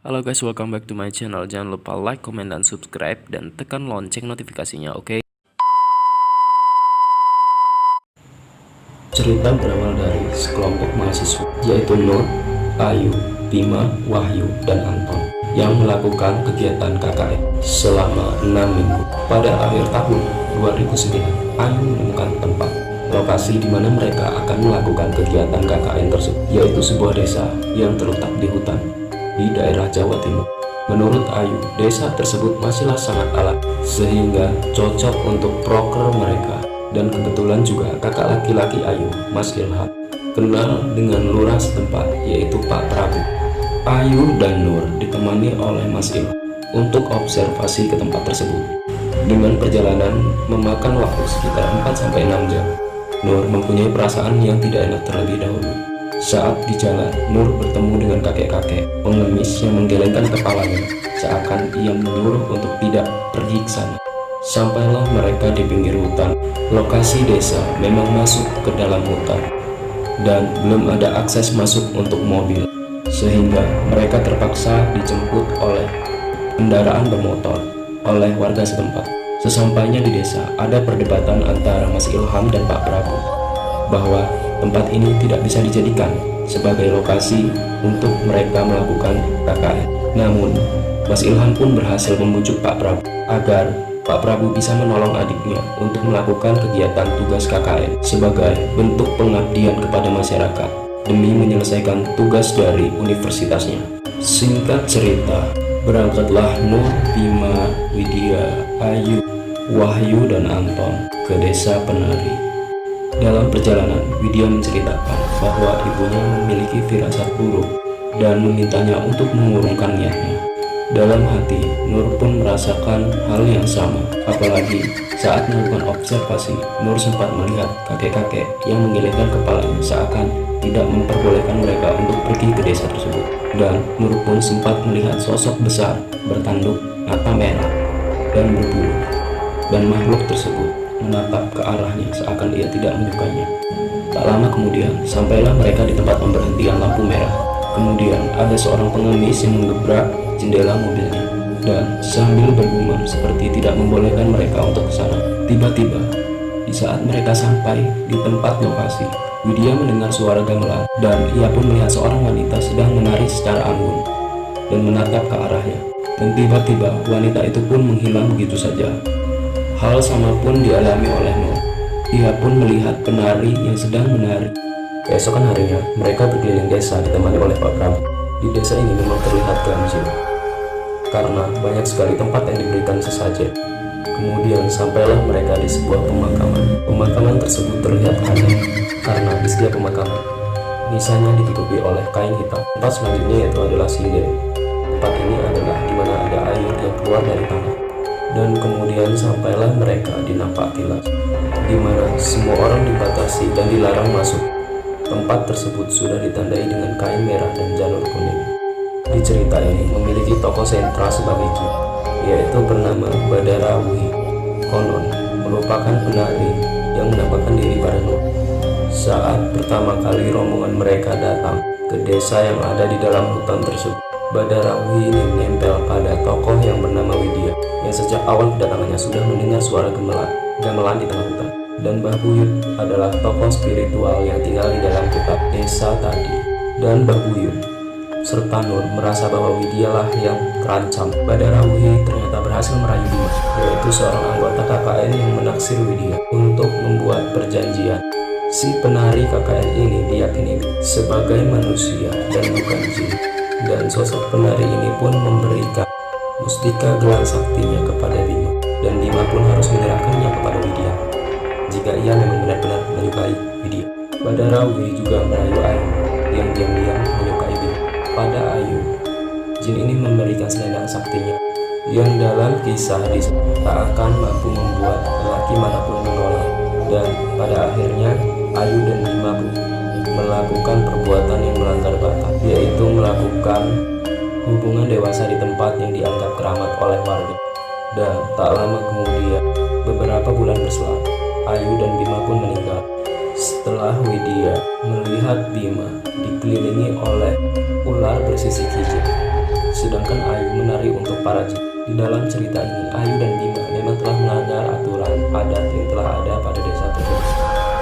Halo guys, welcome back to my channel. Jangan lupa like, comment, dan subscribe, dan tekan lonceng notifikasinya, oke? Cerita berawal dari sekelompok mahasiswa, yaitu Nur, Ayu, Bima, Wahyu, dan Anton, yang melakukan kegiatan KKN selama 6 minggu. Pada akhir tahun 2009, Ayu menemukan tempat lokasi di mana mereka akan melakukan kegiatan KKN tersebut, yaitu sebuah desa yang terletak di hutan di daerah Jawa Timur. Menurut Ayu, desa tersebut masihlah sangat alami sehingga cocok untuk proker mereka. Dan kebetulan juga kakak laki-laki Ayu, Mas Ilham, kenal dengan lurah setempat, yaitu Pak Prabu. Ayu dan Nur ditemani oleh Mas Ilham untuk observasi ke tempat tersebut. Dengan perjalanan memakan waktu sekitar 4-6 jam, Nur mempunyai perasaan yang tidak enak terlebih dahulu. Saat di jalan, Nur bertemu dengan kakek-kakek pengemis yang menggelengkan kepalanya, seakan ia menyuruh untuk tidak pergi ke sana. Sampailah mereka di pinggir hutan. Lokasi desa memang masuk ke dalam hutan, dan belum ada akses masuk untuk mobil, sehingga mereka terpaksa dijemput oleh kendaraan bermotor oleh warga setempat. Sesampainya di desa, ada perdebatan antara Mas Ilham dan Pak Prabu bahwa tempat ini tidak bisa dijadikan sebagai lokasi untuk mereka melakukan KKN. Namun, Mas Ilham pun berhasil membujuk Pak Prabu agar Pak Prabu bisa menolong adiknya untuk melakukan kegiatan tugas KKN sebagai bentuk pengabdian kepada masyarakat demi menyelesaikan tugas dari universitasnya. Singkat cerita, berangkatlah Nur, Bima, Widya, Ayu, Wahyu, dan Anton ke desa penari. Dalam perjalanan, Widya menceritakan bahwa ibunya memiliki firasat buruk dan memintanya untuk mengurungkan niatnya. Dalam hati, Nur pun merasakan hal yang sama. Apalagi saat melakukan observasi, Nur sempat melihat kakek-kakek yang menggelengkan kepalanya seakan tidak memperbolehkan mereka untuk pergi ke desa tersebut. Dan Nur pun sempat melihat sosok besar bertanduk mata merah dan berbulu, dan makhluk tersebut menatap ke arahnya seakan ia tidak menyukainya. Tak lama kemudian, sampailah mereka di tempat pemberhentian lampu merah. Kemudian ada seorang pengemis yang menggebrak jendela mobilnya dan sambil bergumam seperti tidak membolehkan mereka untuk ke sana. Tiba-tiba, di saat mereka sampai di tempat lokasi, Widya mendengar suara gamelan dan ia pun melihat seorang wanita sedang menari secara anggun dan menatap ke arahnya. Dan tiba-tiba wanita itu pun menghilang begitu saja. Hal sama pun dialami oleh Nur. Ia pun melihat penari yang sedang menari. Keesokan harinya, mereka berkeliling desa ditemani oleh Pak Prabu. Di desa ini memang terlihat ganjil, karena banyak sekali tempat yang diberikan sesajen. Kemudian sampailah mereka di sebuah pemakaman. Pemakaman tersebut terlihat aneh, karena di setiap pemakaman nisannya ditutupi oleh kain hitam. Tempat selanjutnya yaitu adalah Sinde. Tempat ini adalah di mana ada air yang keluar dari tanah. Dan kemudian sampailah mereka di Napak Tilas, di mana semua orang dibatasi dan dilarang masuk. Tempat tersebut sudah ditandai dengan kain merah dan jalur kuning. Di cerita ini memiliki tokoh sentral sebagai jin, yaitu bernama Badarawi. Konon merupakan penari yang menampakkan diri pada Nur. Saat pertama kali rombongan mereka datang ke desa yang ada di dalam hutan tersebut, Badarawi ini menempel pada tokoh yang bernama Widya, yang sejak awal kedatangannya sudah mendengar suara gamelan di tengah hutan. Dan Mbah Buyut adalah tokoh spiritual yang tinggal di dalam hutan desa tadi. Dan Mbah Buyut serta Nur merasa bahwa Widya lah yang terancam. Badarawi ternyata berhasil merayu Bima, yaitu seorang anggota KKN yang menaksir Widya untuk membuat perjanjian. Si penari KKN ini diyakini sebagai manusia dan bukan jin. Dan sosok penari ini pun memberikan mustika gelang saktinya kepada Bima, dan Bima pun harus menyerahkannya kepada Widya jika ia memang benar-benar menyukai Widya. Badarawi juga merayu Ayu yang diam-diam menyukai Bima. Pada Ayu, jin ini memberikan selendang saktinya yang dalam kisah tak akan mampu membuat lelaki manapun menolak. Dan pada akhirnya Ayu dan Bima melakukan perbuatan yang melanggar batas, yaitu melakukan hubungan dewasa di tempat yang dianggap keramat oleh warga. Dan tak lama kemudian, beberapa bulan berselang, Ayu dan Bima pun meninggal. Setelah Widya melihat Bima dikelilingi oleh ular bersisik hijau, sedang para jin. Di dalam cerita ini, Ayu dan Bima memang telah melanggar aturan adat yang telah ada pada desa tersebut.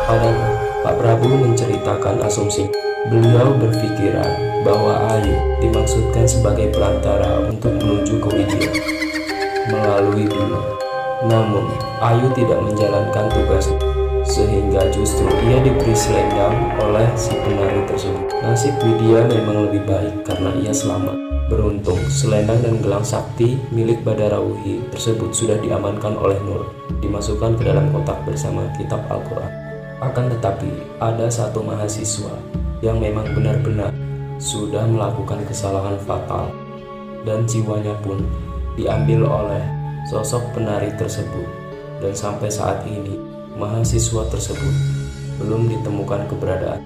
Padahal Pak Prabu menceritakan asumsi. Beliau berpikiran bahwa Ayu dimaksudkan sebagai perantara untuk menuju ke Widya melalui Bima. Namun, Ayu tidak menjalankan tugasnya, sehingga justru ia diberi selendang oleh si penari tersebut. Nasib Widya memang lebih baik karena ia selamat. Beruntung, selendang dan gelang sakti milik Badara Wuhi tersebut sudah diamankan oleh Nur, dimasukkan ke dalam kotak bersama kitab Al-Quran. Akan tetapi, ada satu mahasiswa yang memang benar-benar sudah melakukan kesalahan fatal, dan jiwanya pun diambil oleh sosok penari tersebut. Dan sampai saat ini, mahasiswa tersebut belum ditemukan keberadaan.